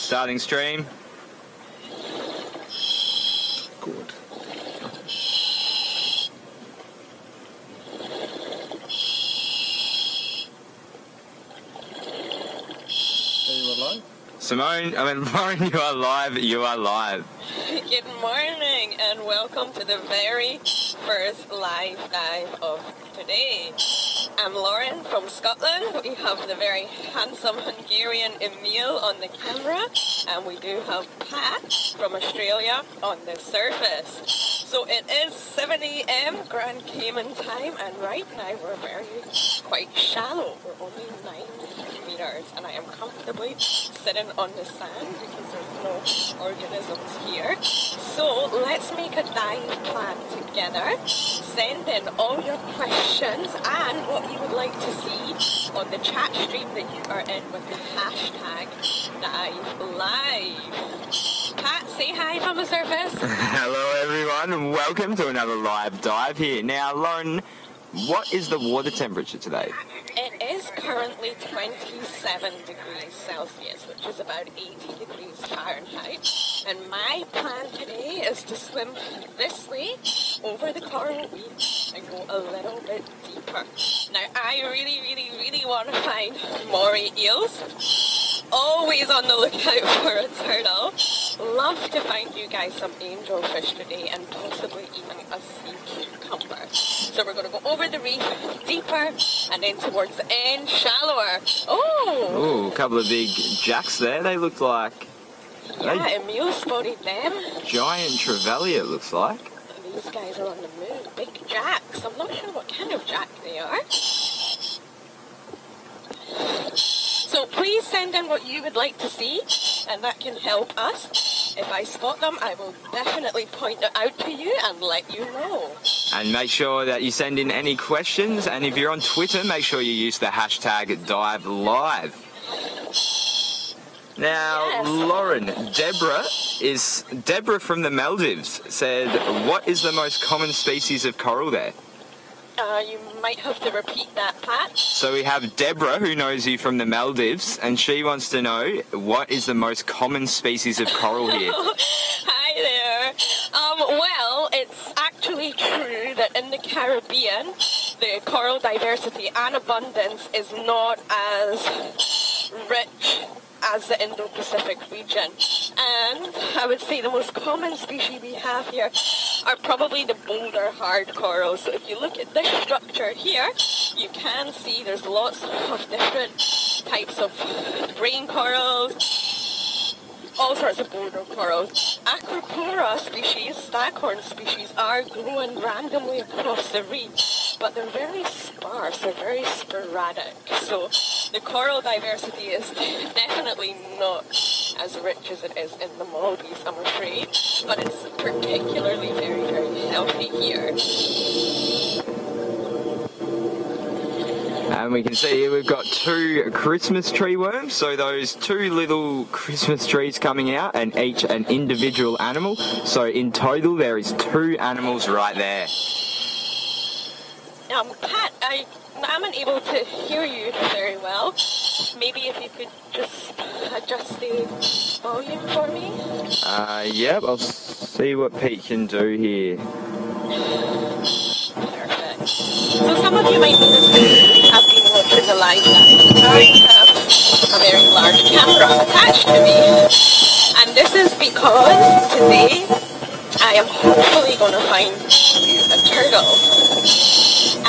Starting stream. Good. Are you alive? Simone, Lauren, you are live. You are live. Good morning and welcome to the very first live dive of today. I'm Lauren from Scotland. We have the very handsome Hungarian Emil on the camera, and we do have Pat from Australia on the surface. So it is 7 AM Grand Cayman time, and right now we're quite shallow. We're only 9 meters, and I am comfortably sitting on the sand because there's no organisms here. So let's make a dive plan together. Send in all your questions and what you would like to see on the chat stream that you are in with the hashtag diveLIVE. Pat, say hi from the surface. Hello everyone and welcome to another live dive here. Now Lauren, what is the water temperature today? It is currently 27 degrees Celsius, which is about 80 degrees Fahrenheit. And my plan today is to swim this way over the coral reef and go a little bit deeper. Now, I really want to find moray eels. Always on the lookout for a turtle. Love to find you guys some angelfish today and possibly even a sea cucumber. So we're going to go over the reef deeper and then towards the end shallower. Oh! Ooh, a couple of big jacks there. They look like... Yeah, Emil spotted them. Giant trevally, it looks like. These guys are on the move. Big jacks. I'm not sure what kind of jack they are. So please send in what you would like to see, and that can help us. If I spot them, I will definitely point it out to you and let you know. And make sure that you send in any questions, and if you're on Twitter, make sure you use the hashtag diveLIVE. Now, yes. Lauren, Deborah from the Maldives said, what is the most common species of coral there? You might have to repeat that, Pat. So we have Deborah, who knows you from the Maldives, and she wants to know what is the most common species of coral here. Hi there. Well, it's actually true that in the Caribbean, the coral diversity and abundance is not as rich as the Indo-Pacific region. And I would say the most common species we have here are probably the boulder hard corals. So if you look at this structure here, you can see there's lots of different types of brain corals, all sorts of boulder corals. Acropora species, Staghorn species, are growing randomly across the reef, but they're very sparse, they're very sporadic. So the coral diversity is definitely not as rich as it is in the Maldives, I'm afraid, but it's particularly very healthy here. And we can see here we've got 2 Christmas tree worms, so those 2 little Christmas trees coming out, and each an individual animal. So in total there is 2 animals right there. Pat, I'm unable to hear you very well. Maybe if you could just adjust the volume for me? Yep, I'll see what Pete can do here. Perfect. So some of you might notice that I've been watching the live dive. I have a very large camera attached to me. And this is because today I am hopefully going to find you a turtle.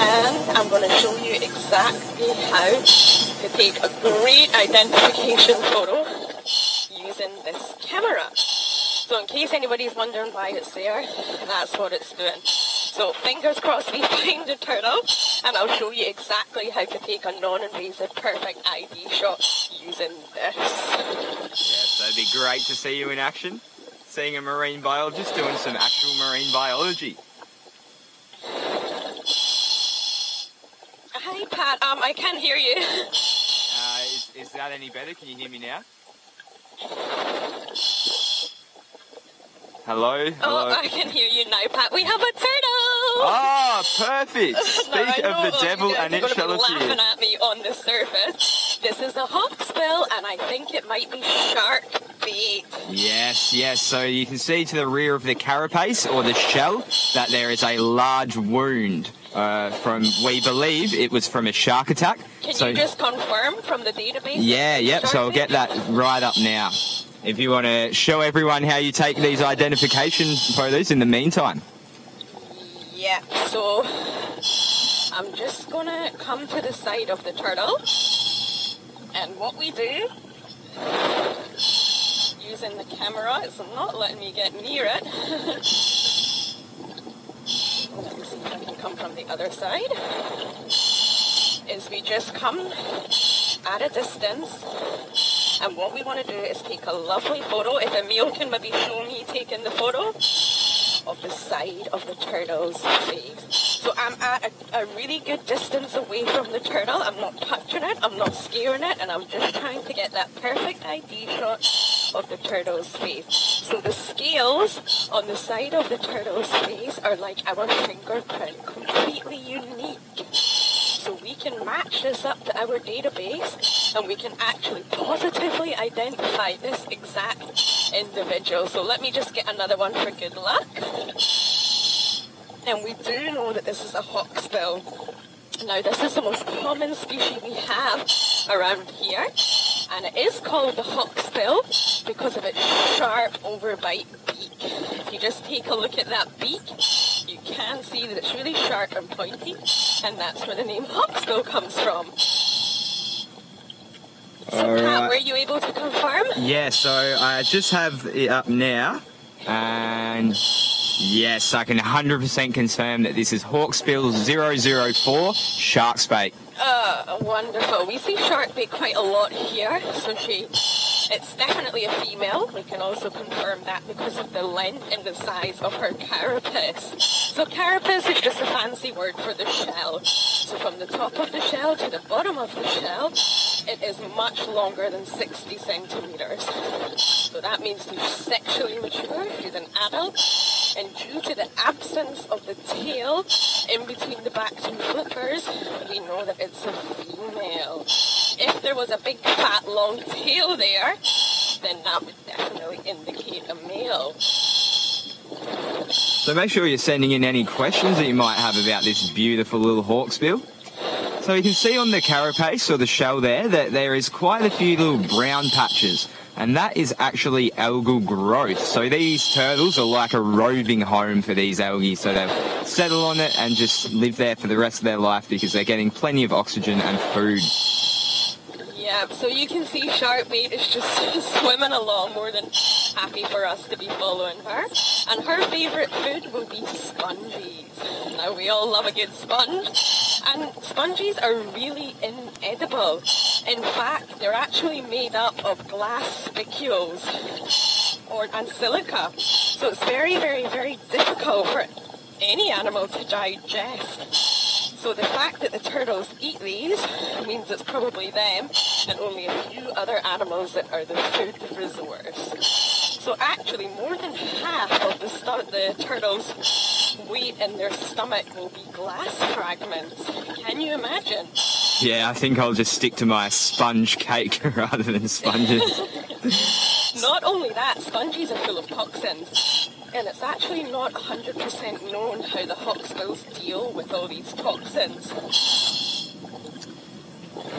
And I'm going to show you exactly how to take a great identification photo using this camera. So in case anybody's wondering why it's there, that's what it's doing. So fingers crossed we find the turtle, and I'll show you exactly how to take a non-invasive perfect ID shot using this. Yes, that'd be great to see you in action. Seeing a marine biologist doing some actual marine biology. Hi Pat, I can't hear you. Is that any better? Can you hear me now? Hello? Oh, I can hear you now, Pat. We have a turtle! Ah, perfect! Speak of the devil and it shall appear. You're laughing at me on the surface. This is a hawksbill, and I think it might be shark bait Yes, yes. So you can see to the rear of the carapace or the shell that there is a large wound from, we believe it was from a shark attack. Can you just confirm from the database? Yeah, yep. So I'll get that right up now. If you want to show everyone how you take these identification photos in the meantime. Yeah, so I'm just going to come to the side of the turtle. And what we do, using the camera, it's not letting me get near it. Let me see if I can come from the other side. Is we just come at a distance, and what we want to do is take a lovely photo. If Emil can maybe show me taking the photo of the side of the turtle's face. So I'm at a really good distance away from the turtle. I'm not touching it, I'm not scaring it, and I'm just trying to get that perfect ID shot of the turtle's face. So the scales on the side of the turtle's face are like our fingerprint, completely unique. So we can match this up to our database and we can actually positively identify this exact individual. So let me just get another one for good luck. And we do know that this is a hawksbill. Now this is the most common species we have around here, and it is called the hawksbill because of its sharp overbite beak. If you just take a look at that beak, you can see that it's really sharp and pointy, and that's where the name hawksbill comes from. So Pat, were you able to confirm? Yeah, so I just have it up now, and yes, I can 100% confirm that this is hawksbill 004 sharkbait. Wonderful. We see sharkbait quite a lot here, so it's definitely a female. We can also confirm that because of the length and the size of her carapace. So carapace is just a fancy word for the shell. So from the top of the shell to the bottom of the shell, it is much longer than 60 centimeters. So that means she's sexually mature, she's an adult, and due to the absence of the tail in between the back two flippers, we know that it's a female. If there was a big fat long tail there, then that would definitely indicate a male. So make sure you're sending in any questions that you might have about this beautiful little hawksbill. So you can see on the carapace or the shell there that there is quite a few little brown patches, and that is actually algal growth. So these turtles are like a roving home for these algae, so they'll settle on it and just live there for the rest of their life because they're getting plenty of oxygen and food. Yeah, so you can see sharkbait is just swimming along, more than happy for us to be following her. And her favourite food will be sponges. Now we all love a good sponge, and sponges are really inedible. In fact, they're actually made up of glass spicules and silica. So it's very, very, very difficult for any animal to digest. So the fact that the turtles eat these means it's probably them and only a few other animals that are the food reservoirs. So actually more than half of the turtles' weight in their stomach will be glass fragments. Can you imagine? Yeah, I think I'll just stick to my sponge cake rather than sponges. Not only that, sponges are full of toxins. And it's actually not 100% known how the hawksbills deal with all these toxins.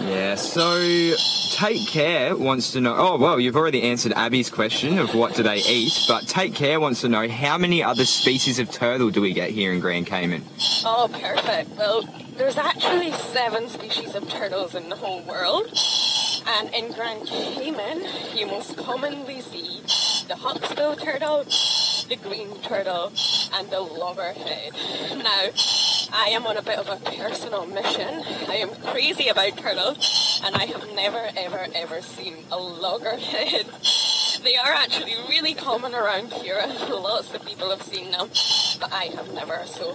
Yeah, so Take Care wants to know... Oh, well, you've already answered Abby's question of what do they eat, but Take Care wants to know how many other species of turtle do we get here in Grand Cayman? Oh, perfect. Well, there's actually 7 species of turtles in the whole world. And in Grand Cayman, you most commonly see the hawksbill turtle, the green turtle, and the loggerhead. Now, I am on a bit of a personal mission. I am crazy about turtles, and I have never, ever, ever seen a loggerhead. They are actually really common around here, and lots of people have seen them, but I have never. So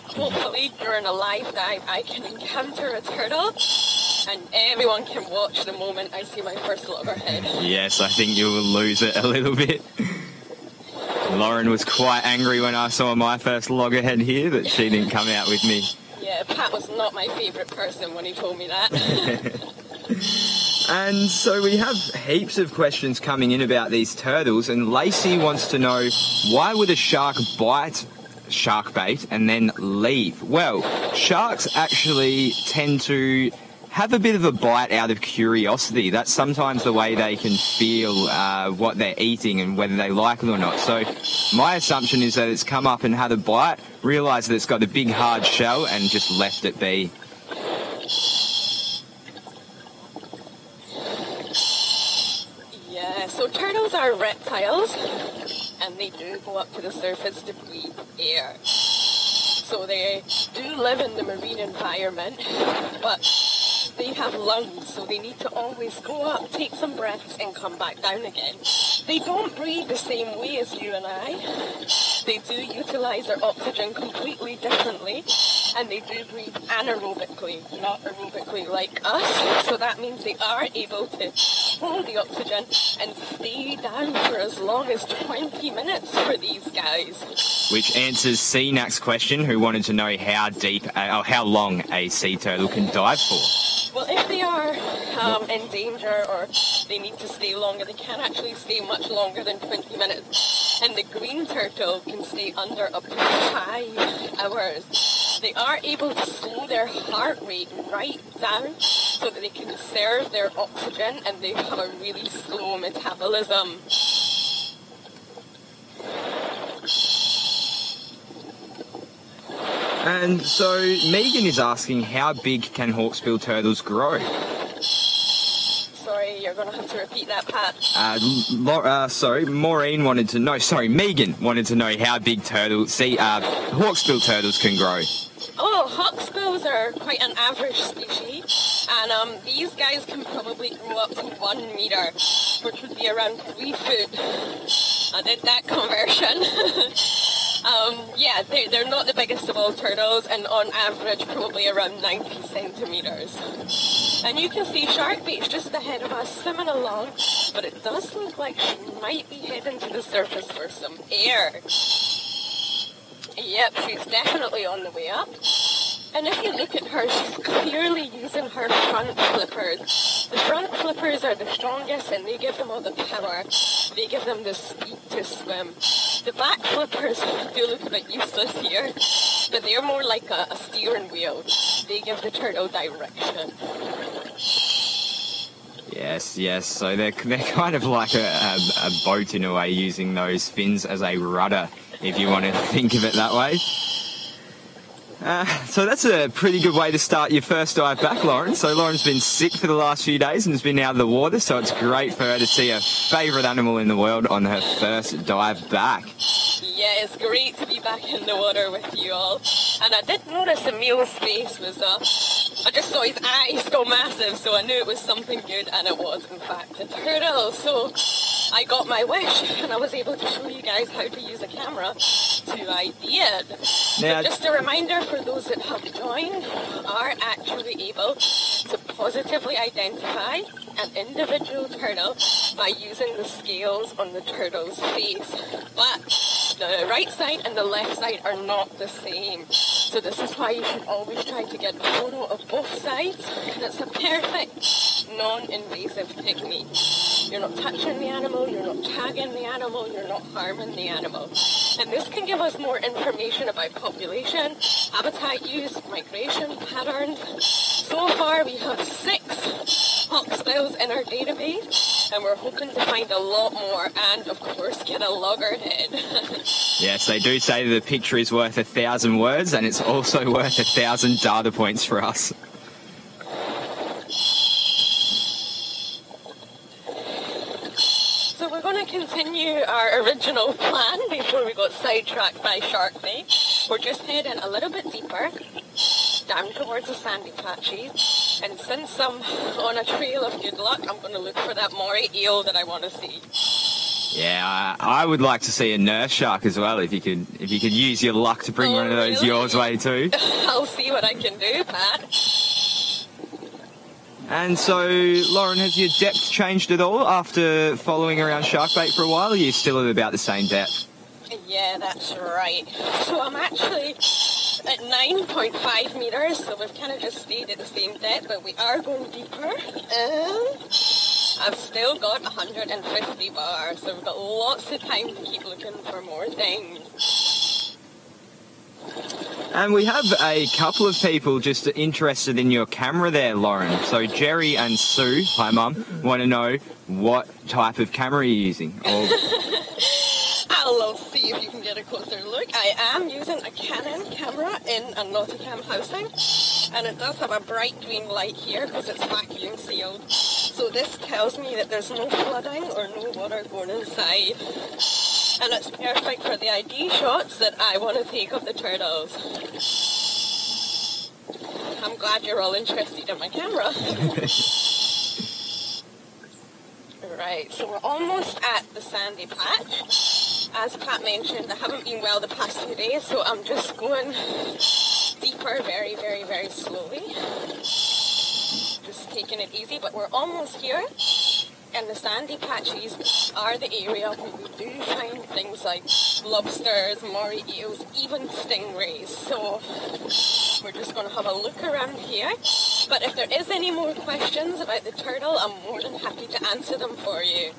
hopefully during a live dive I can encounter a turtle, and everyone can watch the moment I see my first loggerhead. Yes, I think you will lose it a little bit. Lauren was quite angry when I saw my first loggerhead here that she didn't come out with me. Yeah, Pat was not my favourite person when he told me that. And so we have heaps of questions coming in about these turtles, and Lacey wants to know, why would a shark bite shark bait and then leave? Well, sharks actually tend to have a bit of a bite out of curiosity. That's sometimes the way they can feel what they're eating and whether they like it or not. So my assumption is that it's come up and had a bite, realised that it's got a big hard shell and just left it be. Yeah, so turtles are reptiles, and they do go up to the surface to breathe air. So they do live in the marine environment, but they have lungs, so they need to always go up, take some breaths, and come back down again. They don't breathe the same way as you and I. They do utilize their oxygen completely differently, and they do breathe anaerobically, not aerobically like us. So that means they are able to hold the oxygen and stay down for as long as 20 minutes for these guys. Which answers CNAC's question, who wanted to know how deep, or how long a sea turtle can dive for. Well, if they are in danger or they need to stay longer, they can actually stay much longer than 20 minutes. And the green turtle can stay under up to 5 hours. They are able to slow their heart rate right down so that they can conserve their oxygen, and they have a really slow metabolism. And so Megan is asking, how big can hawksbill turtles grow? Sorry, you're going to have to repeat that, Pat. Maureen wanted to know, Megan wanted to know how big hawksbill turtles can grow. Oh, hawksbills are quite an average species, and these guys can probably grow up to 1 meter, which would be around 3 foot. I did that conversion. Yeah, they're not the biggest of all turtles, and on average probably around 90 centimeters. And you can see shark bait's just ahead of us swimming along, but it does look like she might be heading to the surface for some air. Yep, she's definitely on the way up. And if you look at her, she's clearly using her front flippers. The front flippers are the strongest, and they give them all the power. They give them the speed to swim. The back flippers do look a bit useless here, but they're more like a steering wheel. They give the turtle direction. Yes. So they're kind of like a boat in a way, using those fins as a rudder, if you want to think of it that way. So that's a pretty good way to start your first dive back, Lauren. So Lauren's been sick for the last few days and has been out of the water, so it's great for her to see her favourite animal in the world on her first dive back. Yeah, it's great to be back in the water with you all. And I did notice Emil's face was I just saw his eyes go massive, so I knew it was something good, and it was in fact a turtle. So I got my wish, and I was able to show you guys how to use a camera, so I did. Now, just a reminder for those that have joined, are actually able to positively identify an individual turtle by using the scales on the turtle's face. But the right side and the left side are not the same. So this is why you should always try to get a photo of both sides, and it's a perfect non-invasive technique. You're not touching the animal, you're not tagging the animal, you're not harming the animal. And this can give us more information about population, habitat use, migration patterns. So far we have 6 hawksbills in our database, and we're hoping to find a lot more, and of course get a loggerhead. Yes, they do say that the picture is worth 1,000 words, and it's also worth 1,000 data points for us. So we're going to continue our original plan before we got sidetracked by shark bait. We're just heading a little bit deeper, down towards the sandy patches, and since I'm on a trail of good luck, I'm going to look for that moray eel that I want to see. Yeah, I would like to see a nurse shark as well, if you could use your luck to bring one of those yours way too. I'll see what I can do, Pat. And so, Lauren, has your depth changed at all after following around shark bait for a while, or are you still at about the same depth? Yeah, that's right. So I'm actually at 9.5 meters, so we've kind of just stayed at the same depth, but we are going deeper. And I've still got 150 bars, so we've got lots of time to keep looking for more things. And we have a couple of people just interested in your camera there, Lauren. So Jerry and Sue, hi Mum, want to know what type of camera you're using. I'll see if you can get a closer look. I am using a Canon camera in a Nauticam housing, and it does have a bright green light here because it's vacuum sealed. So this tells me that there's no flooding or no water going inside. And it's perfect for the ID shots that I want to take of the turtles. I'm glad you're all interested in my camera. Right, so we're almost at the sandy patch. As Pat mentioned, I haven't been well the past 2 days, so I'm just going deeper very, very, very slowly. Just taking it easy, but we're almost here. And the sandy patches are the area where we do find things like lobsters, moray eels, even stingrays. So we're just going to have a look around here. But if there is any more questions about the turtle, I'm more than happy to answer them for you.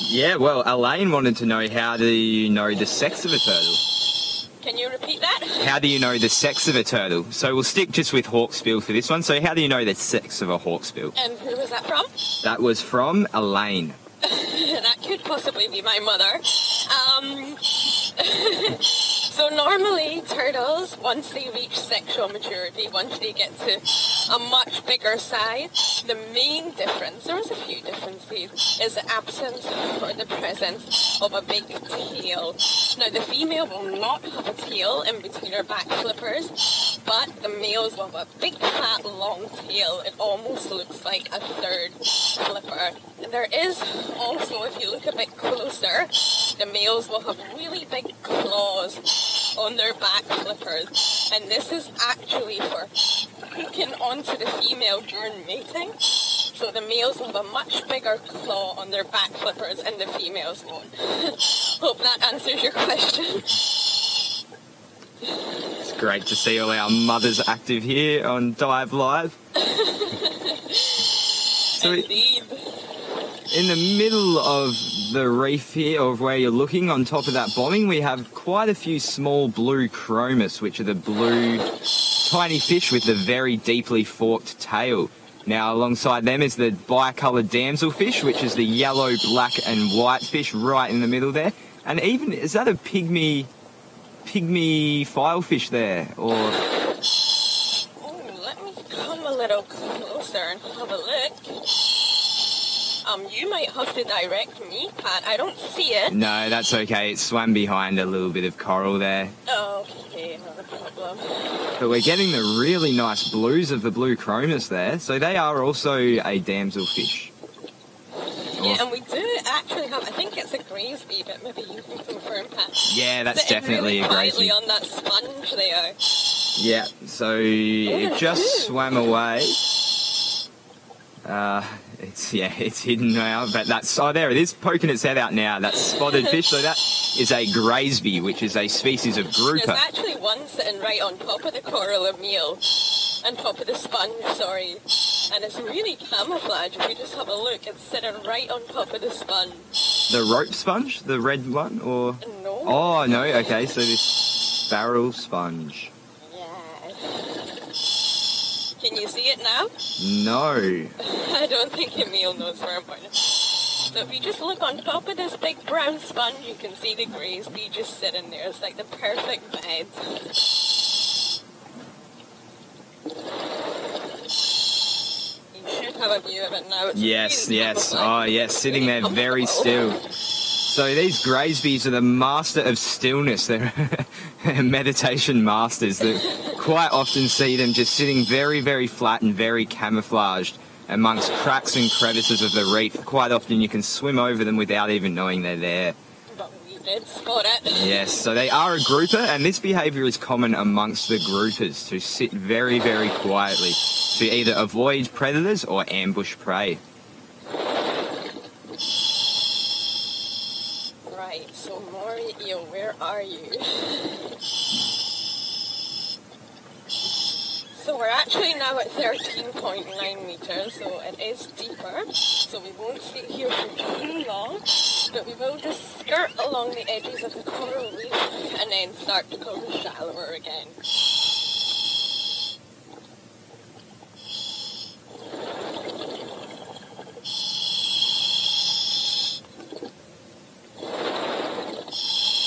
Yeah, well, Elaine wanted to know, how do you know the sex of a turtle? Can you repeat that? How do you know the sex of a turtle? So we'll stick just with hawksbill for this one. So how do you know the sex of a hawksbill? And who was that from? That was from Elaine. That could possibly be my mother. So normally turtles, once they reach sexual maturity, once they get to a much bigger size, the main difference, there's a few differences, is the absence or the presence of a big tail. Now the female will not have a tail in between her back flippers, but the males will have a big fat long tail. It almost looks like a third flipper. And there is also, if you look a bit closer, the males will have really big claws on their back flippers, and this is actually for hooking onto the female during mating. So the males will have a much bigger claw on their back flippers and the females won't. Hope that answers your question. It's great to see all our mothers active here on diveLIVE. So Indeed. in the middle of the reef here, of where you're looking on top of that bombing, we have quite a few small blue chromis, which are the blue tiny fish with the very deeply forked tail. Now alongside them is the bicoloured damselfish, which is the yellow, black and white fish right in the middle there. And even, is that a pygmy filefish there? Or Let me come a little closer and have a look. You might have to direct me, Pat. I don't see it. no, that's okay. It swam behind a little bit of coral there. Okay, not a problem. But we're getting the really nice blues of the blue chromis there. So they are also a damselfish. Yeah, and we do actually have, I think it's a Gravesby, but maybe you can confirm, Pat. Yeah, that's Sitting definitely really a quietly Gravesby. on that sponge there. Yeah, so it just swam away. It's hidden now, but that's, oh, there it is, poking its head out now, that spotted fish. So that is a Gravesby, which is a species of grouper. There's actually one sitting right on top of the coral meal, on top of the sponge, sorry. And it's really camouflage. If you just have a look, it's sitting right on top of the sponge. The rope sponge, the red one, or? No. Oh, no, okay, so this barrel sponge. Yeah. Can you see it now? No. I don't think Emil knows where I'm pointing. So if you just look on top of this big brown sponge, you can see the Gravesby just sitting there. It's like the perfect bed. You should have a view of it now. It's Yes, really yes. camouflage. Oh, yes, sitting there Really very still. camouflage. So these Gravesbys are the master of stillness. They're meditation masters that quite often see them just sitting very, very flat and very camouflaged amongst cracks and crevices of the reef. Quite often you can swim over them without even knowing they're there. But we did spot it. Yes, so they are a grouper, and this behaviour is common amongst the groupers, to sit very, very quietly to either avoid predators or ambush prey. Right, so moray eel, where are you? So we're actually now at 13.9 meters, so it is deeper. So we won't stay here for too long, but we will just skirt along the edges of the coral reef and then start to go shallower again.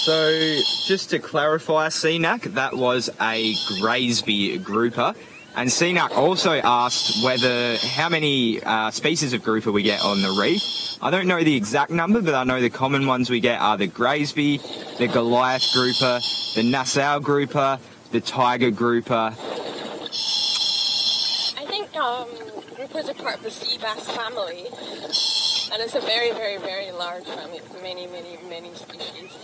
So, just to clarify, CNAC, that was a Graysby grouper. And CNAC also asked how many species of grouper we get on the reef. I don't know the exact number, but I know the common ones we get are the Graysby, the Goliath grouper, the Nassau grouper, the tiger grouper. I think groupers are part of the sea bass family. And it's a very, very, very large family with many, many, many species.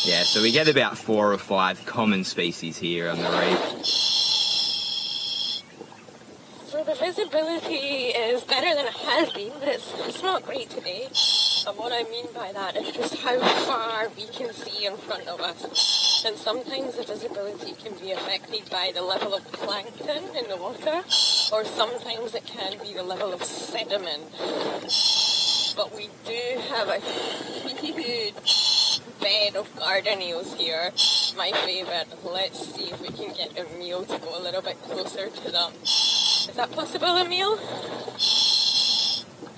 Yeah, so we get about 4 or 5 common species here on the reef. So the visibility is better than it has been, but it's not great today. And what I mean by that is just how far we can see in front of us. And sometimes the visibility can be affected by the level of plankton in the water, or sometimes it can be the level of sediment. But we do have a huge bed of garden eels here. My favourite. Let's see if we can get Emil to go a little bit closer to them. Is that possible, Emil?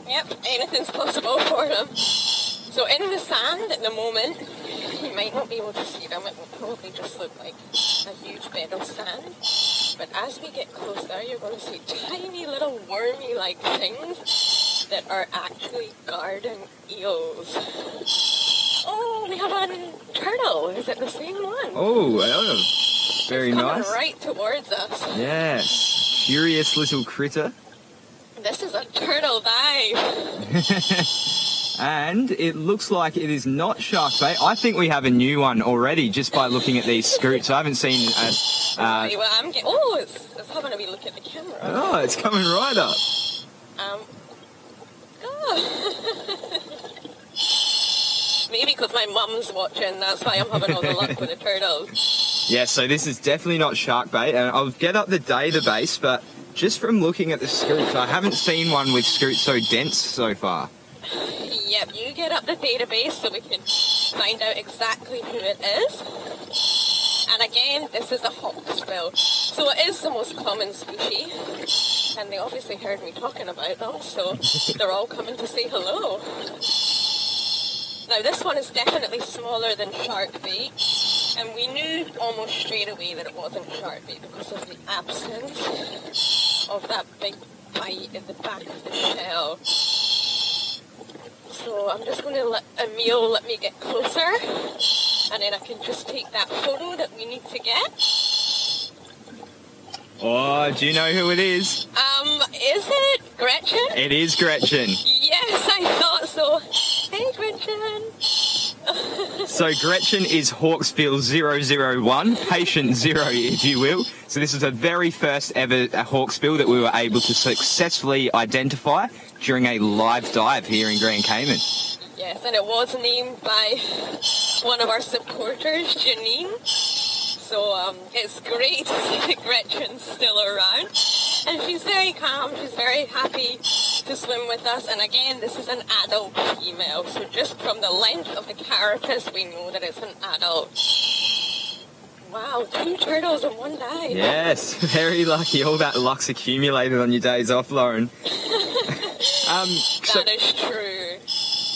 Yep, anything's possible for him. So in the sand at the moment, you might not be able to see them. It will probably just look like a huge bed of sand. But as we get closer, you're going to see tiny little wormy-like things that are actually garden eels. Oh, we have a turtle. Is it the same one? Oh, very it's nice. Coming right towards us. Yes, curious little critter. This is a turtle dive. And it looks like it is not shark bait. I think we have a new one already just by looking at these scoots. I haven't seen it's having a wee look at the camera. Oh, it's coming right up. Maybe because my mum's watching, that's why I'm having all the luck with the turtles. Yeah, so this is definitely not shark bait, and I'll get up the database, but just from looking at the scoots, I haven't seen one with scoots so dense so far. Yep, you get up the database so we can find out exactly who it is. And again, this is a hawksbill. So it is the most common species. And they obviously heard me talking about them, so they're all coming to say hello. Now this one is definitely smaller than shark bait. And we knew almost straight away that it wasn't shark bait because of the absence of that big bite in the back of the shell. So I'm just going to let Emil let me get closer, and then I can just take that photo that we need to get. Oh, do you know who it is? Is it Gretchen? It is Gretchen. Yes, I thought so. Hey, Gretchen. So Gretchen is Hawksbill 001, patient 0 if you will. So this is the very first ever Hawksbill that we were able to successfully identify during a live dive here in Grand Cayman. Yes, and it was named by one of our supporters, Janine. So it's great to see that Gretchen's still around. And she's very calm, she's very happy to swim with us. And again, this is an adult female. So just from the length of the carapace, we know that it's an adult. Wow, 2 turtles in one dive. Yes, very lucky. All that luck's accumulated on your days off, Lauren. That is true.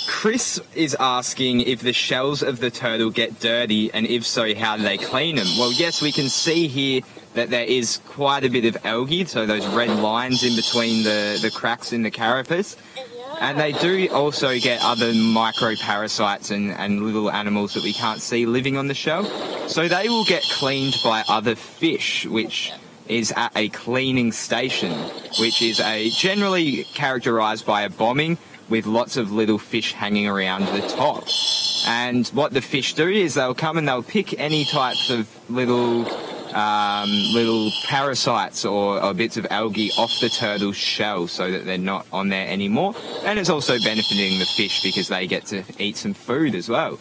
Chris is asking if the shells of the turtle get dirty, and if so, how do they clean them? Well, yes, we can see here that there is quite a bit of algae, so those red lines in between the cracks in the carapace. Yeah. And they do also get other microparasites and little animals that we can't see living on the shell. So they will get cleaned by other fish, which is at a cleaning station, which is generally characterised by a bombing with lots of little fish hanging around the top. And what the fish do is they'll come and they'll pick any types of little parasites or bits of algae off the turtle's shell so that they're not on there anymore. And it's also benefiting the fish because they get to eat some food as well.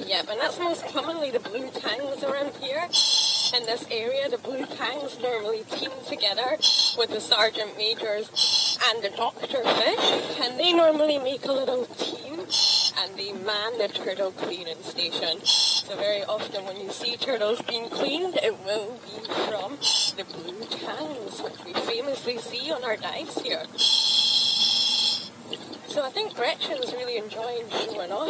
Yep, and that's most commonly the blue tangs around here. in this area, the blue tangs normally team together with the sergeant majors and the doctor fish, and they normally make a little team and they man the turtle cleaning station. So very often when you see turtles being cleaned, it will be from the blue tangs, which we famously see on our dives here. So I think Gretchen's really enjoying showing off.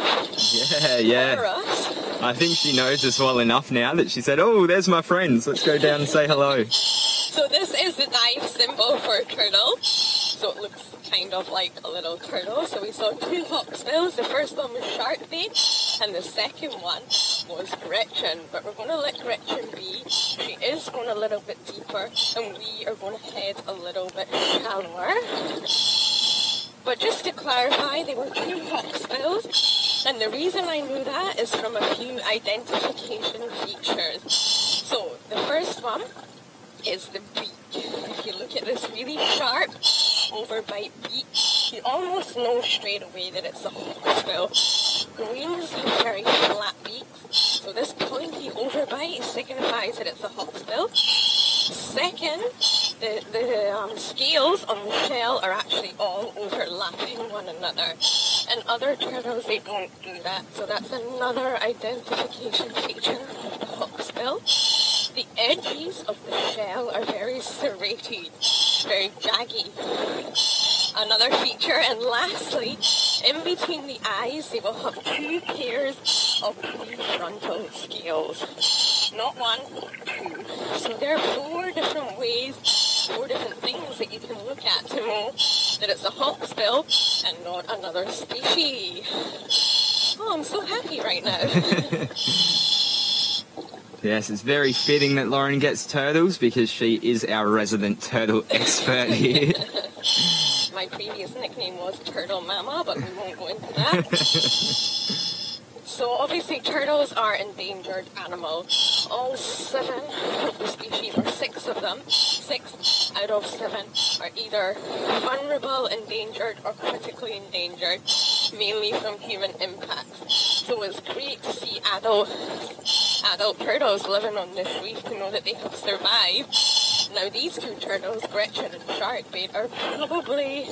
Yeah. For us. I think she knows us well enough now that she said, oh, there's my friends. Let's go down and say hello. So this is the dive symbol for turtle. So it looks kind of like a little turtle. So we saw two hawksbills. The first one was sharkbait and the second one was Gretchen. But we're going to let Gretchen be. She is going a little bit deeper and we are going to head a little bit shallower. But just to clarify, they were two hawksbills, and the reason I knew that is from a few identification features. So the first one is the beak. If you look at this really sharp overbite beak, you almost know straight away that it's a hawksbill. Greens have very flat beaks, so this pointy overbite signifies that it's a hawksbill. Second, the scales on the shell are actually all overlapping one another. And other turtles, they don't do that. So that's another identification feature of the hawksbill. The edges of the shell are very serrated, very jaggy. Another feature. And lastly, in between the eyes, they will have two pairs of prefrontal scales. Not one, two. So there are four different ways, four different things that you can look at to know that it's a hawksbill and not another species. Oh, I'm so happy right now. Yes, it's very fitting that Lauren gets turtles because she is our resident turtle expert here. My previous nickname was Turtle Mama, but we won't go into that. So obviously turtles are endangered animals. All 7 of the species, or 6 of them, 6 out of 7 are either vulnerable, endangered, or critically endangered, mainly from human impacts. So it's great to see adult turtles living on this reef to know that they have survived. Now these two turtles, Gretchen and Sharkbait, are probably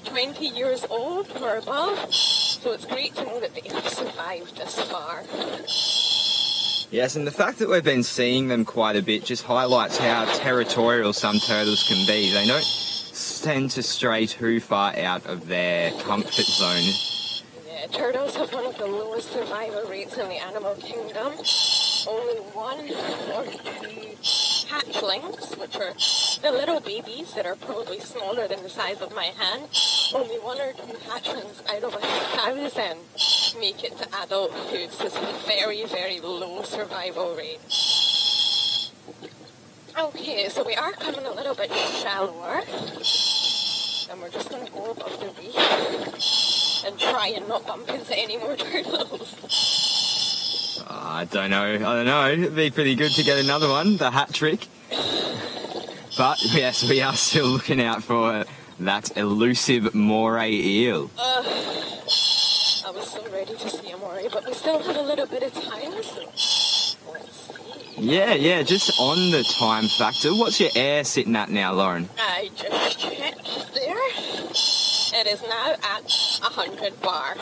20 years old or above. So it's great to know that they have survived this far. Yes, and the fact that we've been seeing them quite a bit just highlights how territorial some turtles can be. They don't tend to stray too far out of their comfort zone. Yeah, turtles have one of the lowest survival rates in the animal kingdom. Only 1 or 2 hatchlings, which are the little babies that are probably smaller than the size of my hand, only 1 or 2 hatchlings out of 1,000 make it to adulthood. So it's a very, very low survival rate. Okay, so we are coming a little bit shallower, and we're just going to go above the reef and try and not bump into any more turtles. I don't know. It'd be pretty good to get another one, the hat trick. But yes, we are still looking out for that elusive moray eel. I was so ready to see a moray, but we still have a little bit of time, so let's see. Yeah, just on the time factor, what's your air sitting at now, Lauren? I just checked there. It is now at 100 bar,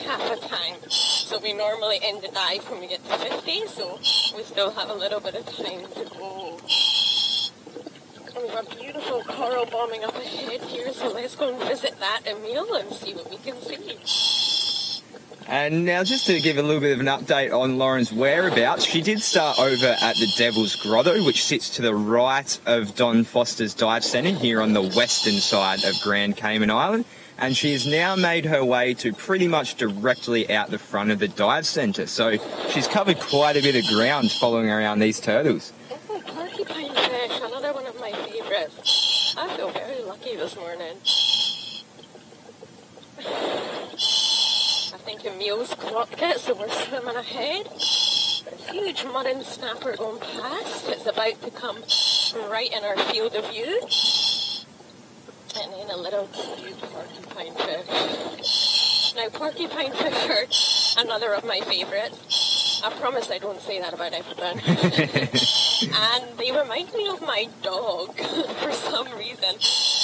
half a time. So we normally end the dive when we get to 50, so we still have a little bit of time to go. And we have a beautiful coral bombing up ahead here, so let's go and visit that, Emil, and see what we can see. And now just to give a little bit of an update on Lauren's whereabouts, she did start over at the Devil's Grotto, which sits to the right of Don Foster's Dive Centre here on the western side of Grand Cayman Island. And she has now made her way to pretty much directly out the front of the dive centre. So she's covered quite a bit of ground following around these turtles. Oh, porcupine fish, another one of my favourites. I feel very lucky this morning. I think Emil's clocked it, so we're swimming ahead. A huge mudden snapper going past. It's about to come right in our field of view. And then a little cute porcupine fish. Now, porcupine fish are another of my favourites. I promise I don't say that about everyone. And they remind me of my dog for some reason.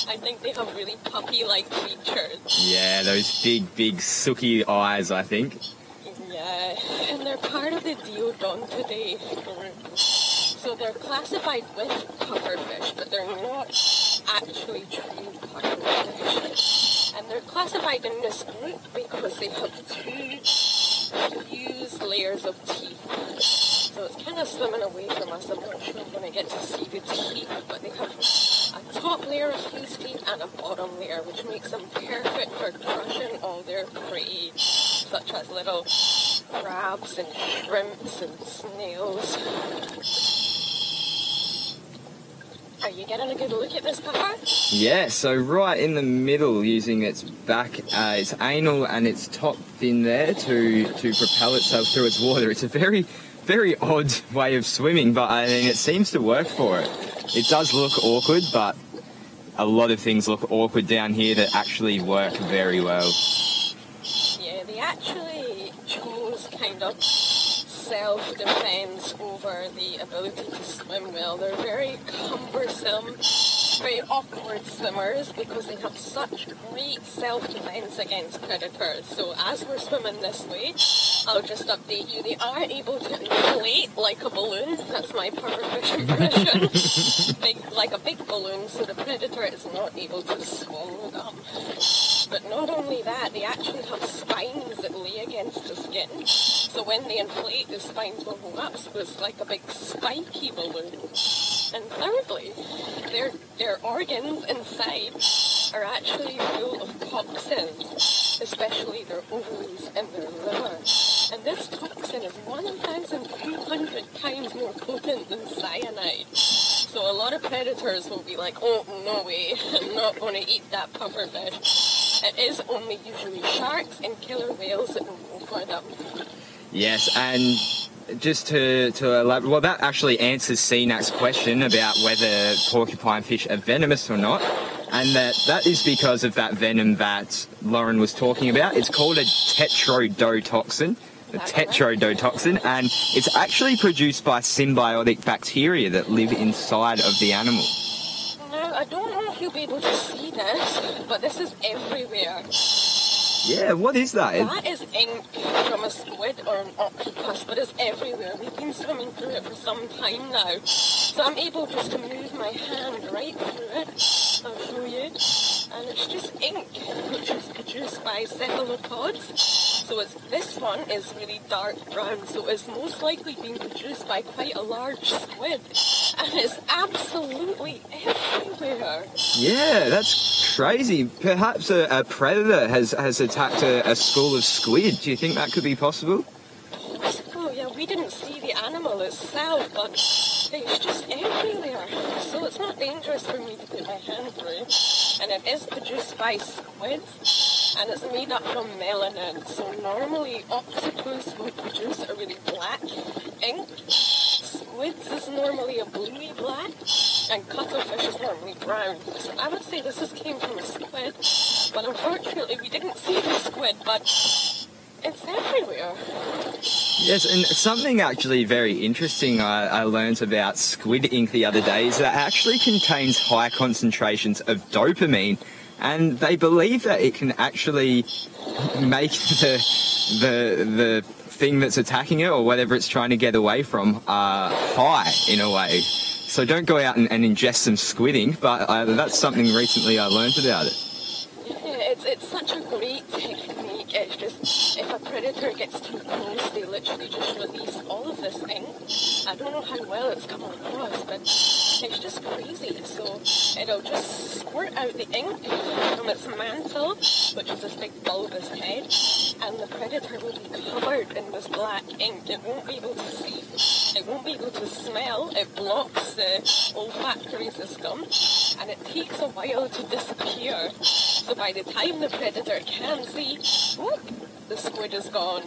I think they have really puppy-like features. Yeah, those big, sooky eyes, I think. Yeah, and they're part of the Diodontidae group. So they're classified with pufferfish, but they're not actually true pufferfish. And they're classified in this group because they have two fused layers of teeth. So it's kind of swimming away from us. I'm not sure I'm going to get to see the teeth, but they have a top layer of fused teeth and a bottom layer, which makes them perfect for crushing all their prey, such as little crabs and shrimps and snails. Are you getting a good look at this puffer? Yeah, so right in the middle, using its back, its anal and its top fin there to propel itself through its water. It's a very, very odd way of swimming, but I mean, it seems to work for it. It does look awkward, but a lot of things look awkward down here that actually work very well. Yeah, they actually chose kind of self-defense over the ability to swim well. They're very cumbersome, very awkward swimmers because they have such great self-defense against predators. So as we're swimming this way, I'll just update you. They are able to inflate like a balloon. That's my pufferfish impression. Like a big balloon, so the predator is not able to swallow them. But not only that, they actually have spines that lay against the skin. So when they inflate, the spines will go up, so it's like a big spiky balloon. And thirdly, their organs inside are actually full of toxins, especially their ovaries and their liver. And this toxin is 1,200 times more potent than cyanide. So a lot of predators will be like, oh, no way, I'm not going to eat that pufferfish. It is only usually sharks and killer whales that will go for them. Yes, and just to elaborate, well, that actually answers CNAC's question about whether porcupine fish are venomous or not, and that is because of that venom that Lauren was talking about. It's called a tetrodotoxin, and it's actually produced by symbiotic bacteria that live inside of the animal. Now, I don't know if you'll be able to see this, but this is everywhere. Yeah, what is that? That is ink from a squid or an octopus, but it's everywhere. We've been swimming through it for some time now. So I'm able just to move my hand right through it. I'll show you. And it's just ink, which is produced by cephalopods. So this one is really dark brown, so it's most likely being produced by quite a large squid. And it's absolutely everywhere. Yeah, that's crazy. Perhaps a predator has attacked a school of squid. Do you think that could be possible? Oh yeah, we didn't see the animal itself, but it's just everywhere. So it's not dangerous for me to put my hand through. And it is produced by squids, and it's made up from melanin. So normally octopus would produce a really black ink. Squids is normally a bluey black, and cuttlefish is normally brown. So I would say this came from a squid, but unfortunately we didn't see the squid, but it's everywhere. Yes, and something actually very interesting I learned about squid ink the other day is that it actually contains high concentrations of dopamine, and they believe that it can actually make the thing that's attacking it or whatever it's trying to get away from high in a way. So don't go out and ingest some squid ink, but that's something recently I learned about it. Yeah, it's such a great technique. It's just, if a predator gets too close, they literally just release all of this ink. I don't know how well it's come across, but it's just crazy. So it'll just squirt out the ink from its mantle, which is this big bulbous head, and the predator will be covered in this black ink. It won't be able to see, it won't be able to smell, it blocks the olfactory system, and it takes a while to disappear. So by the time the predator can see, whoop, the squid is gone.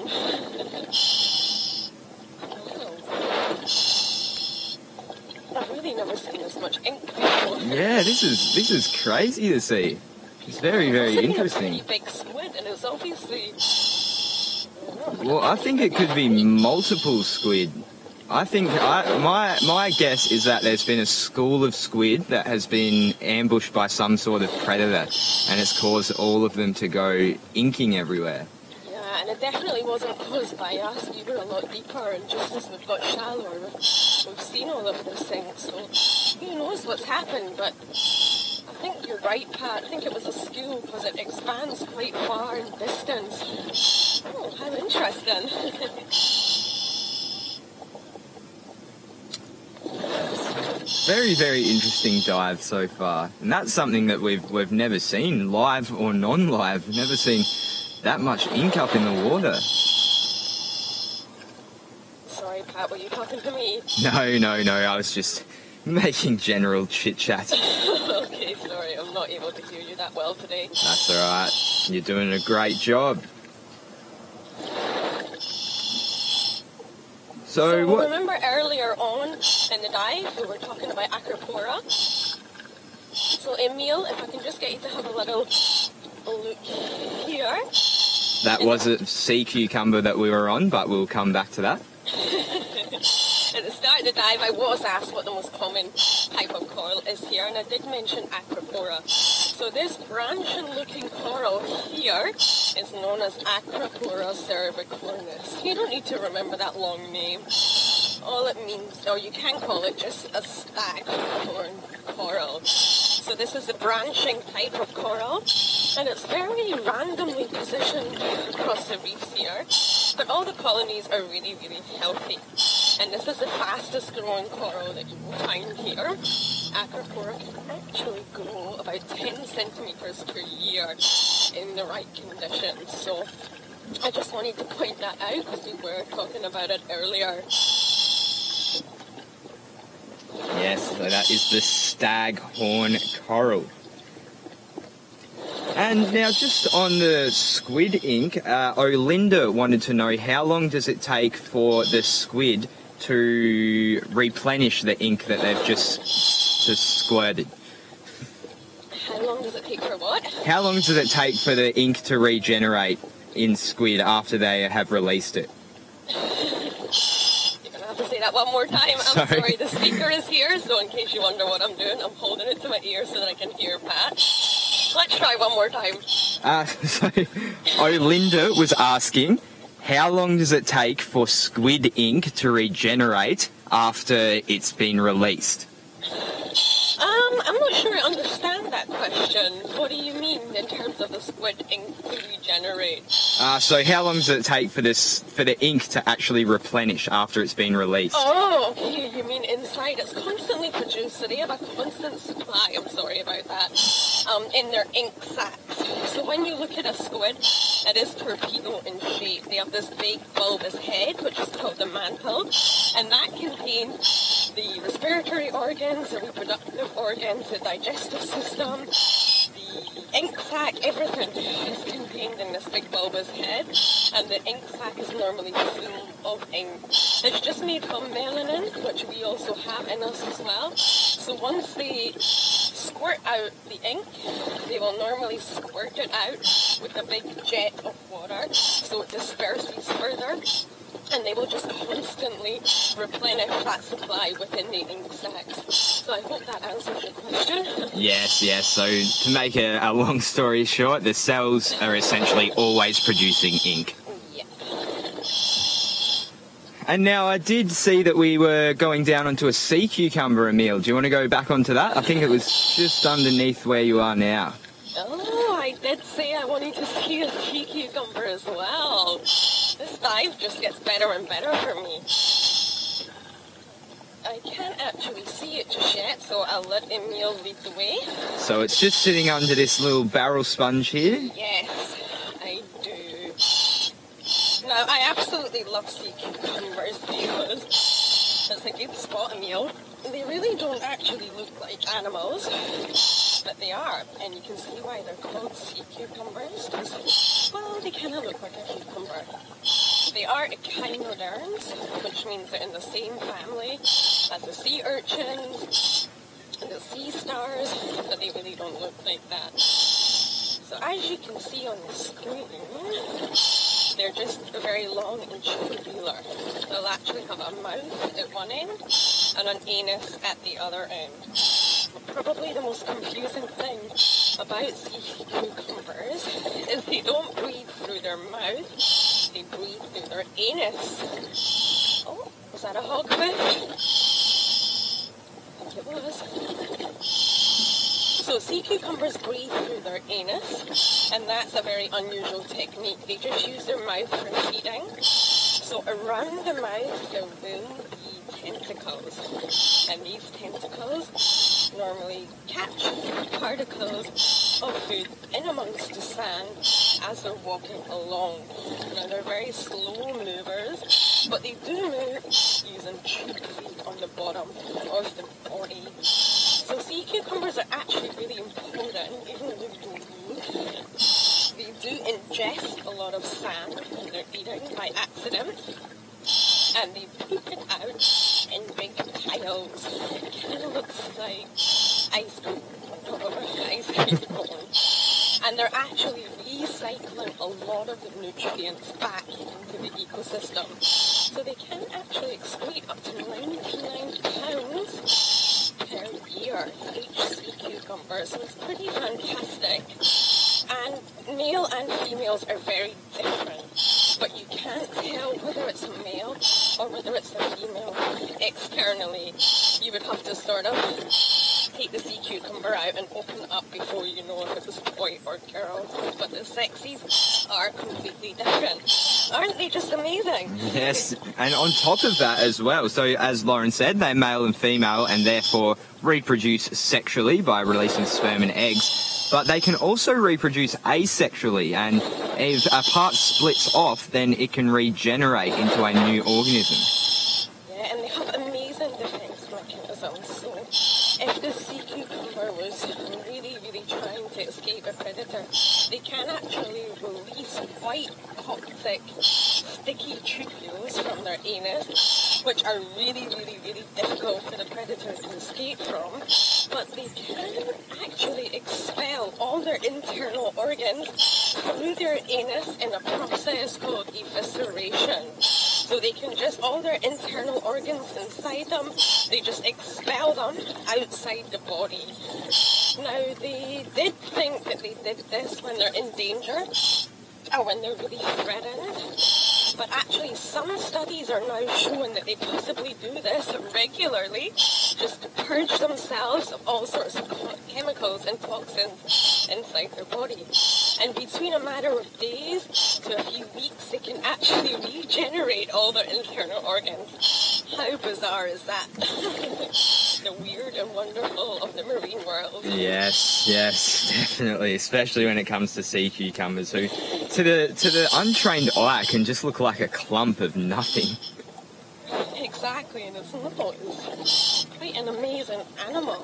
I've really never seen this much ink before. Yeah, this is crazy to see. It's very, very interesting. It's a pretty big squid, and it's obviously, I don't know Well, I think it could be multiple squid. I think my guess is that there's been a school of squid that has been ambushed by some sort of predator, and it's caused all of them to go inking everywhere. Yeah, and it definitely wasn't caused by us. We were a lot deeper, and just as we've got shallower, we've seen all of this thing. So who knows what's happened? But I think you're right, Pat. I think it was a school because it expands quite far in distance. Oh, how interesting. Very, very interesting dive so far, and that's something that we've never seen, live or non-live. We've never seen that much ink up in the water. Sorry, Pat, were you talking to me? No, I was just making general chit-chat. Okay, sorry, I'm not able to hear you that well today. That's alright, you're doing a great job. So what? Remember earlier on in the dive, we were talking about acropora. So Emil, if I can just get you to have a little look here. That was a sea cucumber that we were on, but we'll come back to that. At the start of the dive, I was asked what the most common type of coral is here, and I did mention acropora. So this branching-looking coral here is known as Acropora cervicornis. You don't need to remember that long name. All it means, or you can call it just a staghorn coral. So this is a branching type of coral, and it's very randomly positioned across the reefs here. But all the colonies are really, really healthy. And this is the fastest growing coral that you will find here. Acropora can actually grow about 10 centimeters per year in the right conditions. So I just wanted to point that out because we were talking about it earlier. Yes, so that is the staghorn coral. And now just on the squid ink, Olinda wanted to know how long does it take for the squid to replenish the ink that they've just squirted? How long does it take for what? How long does it take for the ink to regenerate in squid after they have released it? You're going to have to say that one more time. I'm sorry, the speaker is here, so in case you wonder what I'm doing, I'm holding it to my ear so that I can hear Pat. Let's try one more time. So Olinda was asking, how long does it take for squid ink to regenerate after it's been released? I'm not sure I understand that question. What do you mean in terms of the squid ink to regenerate? So how long does it take for the ink to actually replenish after it's been released? Oh, okay. You mean inside? It's constantly produced, so they have a constant supply. I'm sorry about that. In their ink sacs. So when you look at a squid, it is torpedo in shape. They have this big bulbous head, which is called the mantle, and that contains the respiratory organs, the reproductive organs, the digestive system, the ink sac, everything is contained in this big bulbous head, and the ink sac is normally full of ink. It's just made from melanin, which we also have in us as well. So once they squirt out the ink, they will normally squirt it out with a big jet of water, so it disperses further. And they will just constantly replenish that supply within the ink sacs. So I hope that answers your question. Yes. So to make a long story short, the cells are essentially always producing ink. Yeah. And now I did see that we were going down onto a sea cucumber, Emil. Do you want to go back onto that? I think it was just underneath where you are now. Oh, I did say I wanted to see a sea cucumber as well. This dive just gets better and better for me. I can't actually see it just yet, so I'll let Emil lead the way. So it's just sitting under this little barrel sponge here? Yes, I do. Now, I absolutely love sea cucumbers because it's a good spot, Emil. They really don't actually look like animals, but they are, and you can see why they're called sea cucumbers. Well, they kind of look like a cucumber. They are echinoderms, which means they're in the same family as the sea urchins and the sea stars, but they really don't look like that. So as you can see on the screen, they're just very long and tubular. They'll actually have a mouth at one end and an anus at the other end. Probably the most confusing thing about sea cucumbers is they don't breathe through their mouth, they breathe through their anus. Oh, was that a hogfish? I think it was. So sea cucumbers breathe through their anus, and that's a very unusual technique. They just use their mouth for feeding. So around the mouth there will be tentacles, and these tentacles normally catch particles of food in amongst the sand as they're walking along. Now they're very slow movers, but they do move using tube feet on the bottom of the body. So sea cucumbers are actually really important, even though they don't move. They do ingest a lot of sand when they're eating by accident, and they poop it out in big piles. It kind of looks like ice cream on top of an ice cream cone. And they're actually recycling a lot of the nutrients back into the ecosystem. So they can actually excrete up to 99 pounds per year for each sea cucumber. So it's pretty fantastic. And male and females are very different, but you can't tell whether it's a male or whether it's a female externally. You would have to sort of take the sea cucumber out and open it up before you know if it's a boy or girl. But the sexies are completely different. Aren't they just amazing? Yes, and on top of that as well, so as Lauren said, they're male and female and therefore reproduce sexually by releasing sperm and eggs, but they can also reproduce asexually, and if a part splits off, then it can regenerate into a new organism. Yeah, and they have amazing defense mechanisms. So if the sea cucumber was really, really trying to escape a predator, they can actually release quite toxic, sticky tubules from their anus, which are really, really, really difficult for the predator to escape from. But they can actually expel all their internal organs through their anus in a process called evisceration. So they can just, all their internal organs inside them, they just expel them outside the body. Now, they did think that they did this when they're in danger or when they're really threatened. But actually, some studies are now showing that they possibly do this regularly, just to purge themselves of all sorts of chemicals and toxins inside their body. And between a matter of days to a few weeks, they can actually regenerate all their internal organs. How bizarre is that? The weird and wonderful of the marine world. Yes, definitely, especially when it comes to sea cucumbers, who to the untrained eye can just look like a clump of nothing. Exactly, and it's not. It's quite an amazing animal.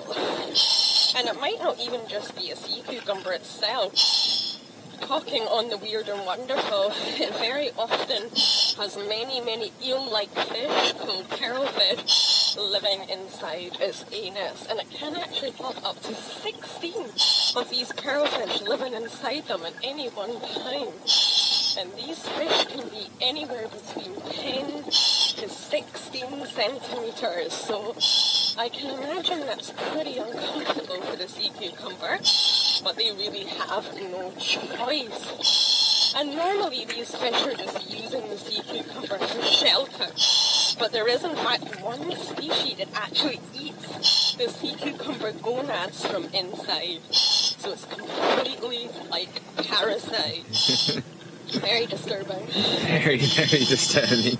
And it might not even just be a sea cucumber itself. Talking on the weird and wonderful, it very often has many, many eel-like fish called pearlfish living inside its anus, and it can actually have up to 16 of these pearlfish living inside them at any one time. And these fish can be anywhere between 10 to 16 centimeters, so I can imagine that's pretty uncomfortable for the sea cucumber, but they really have no choice. And normally these fish are just using the sea cucumber for shelter, but there is in fact one species that actually eats the sea cucumber gonads from inside, so it's completely like a parasite. Very disturbing. Very, very disturbing.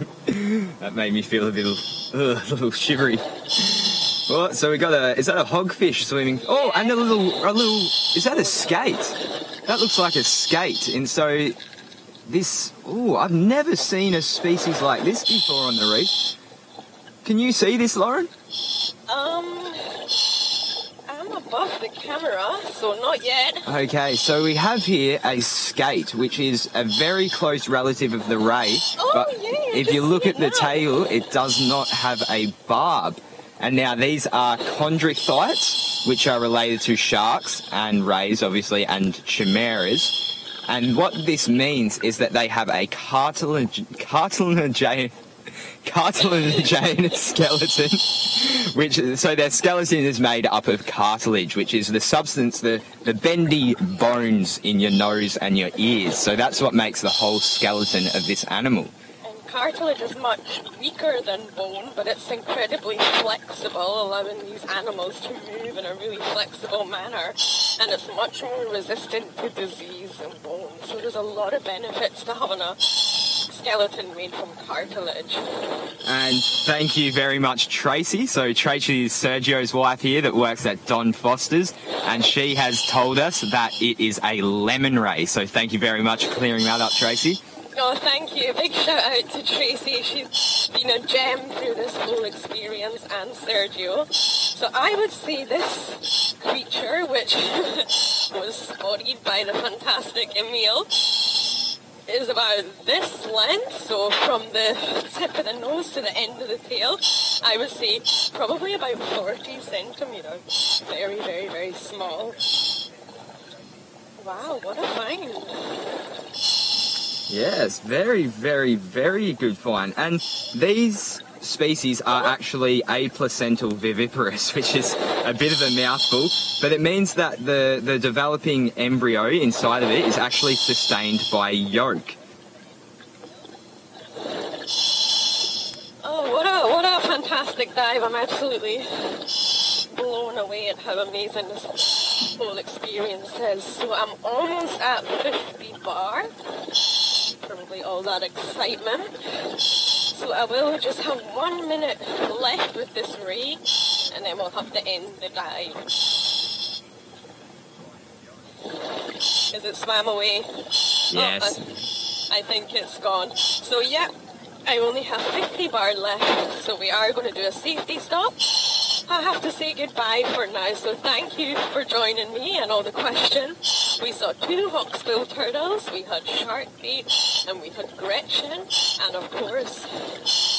That made me feel a little shivery. Well, so we got is that a hogfish swimming? Oh, and a little, is that a skate? That looks like a skate. And so this, I've never seen a species like this before on the reef. Can you see this, Lauren? I'm above the camera, so not yet. Okay, so we have here a skate, which is a very close relative of the ray. But if you look at the tail, it does not have a barb. And now these are chondrichthytes, which are related to sharks and rays, obviously, and chimeras. And what this means is that they have a cartilaginous skeleton, so their skeleton is made up of cartilage, which is the substance, the bendy bones in your nose and your ears. So that's what makes the whole skeleton of this animal. Cartilage is much weaker than bone, but it's incredibly flexible, allowing these animals to move in a really flexible manner, and it's much more resistant to disease than bone. So there's a lot of benefits to having a skeleton made from cartilage. And thank you very much, Tracy. So Tracy is Sergio's wife here that works at Don Foster's, and she has told us that it is a lemon ray. So thank you very much for clearing that up, Tracy. Oh, thank you. Big shout out to Tracy. She's been a gem through this whole experience, and Sergio. So I would say this creature, which was spotted by the fantastic Emil, is about this length. So from the tip of the nose to the end of the tail, I would say probably about 40 centimeters. Very, very, very small. Wow, what a find. Yes, very, very, very good find. And these species are actually aplacental viviparous, which is a bit of a mouthful, but it means that the developing embryo inside of it is actually sustained by yolk. Oh, what a fantastic dive. I'm absolutely blown away at how amazing this whole experience is. So I'm almost at 50 bar. Probably all that excitement. So I will just have 1 minute left with this ray, and then we'll have to end the dive. Is it swam away? Yes. Oh, I think it's gone. So yeah, I only have 50 bar left, so we are going to do a safety stop. I have to say goodbye for now, so thank you for joining me and all the questions. We saw 2 hawksbill turtles, we had sharkbait, and we had Gretchen, and of course,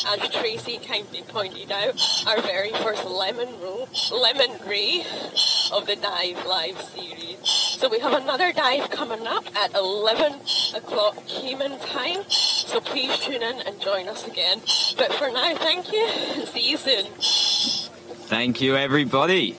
as Tracy kindly pointed out, our very first lemon ray of the diveLIVE series. So we have another dive coming up at 11 o'clock Cayman time, so please tune in and join us again. But for now, thank you, see you soon. Thank you, everybody.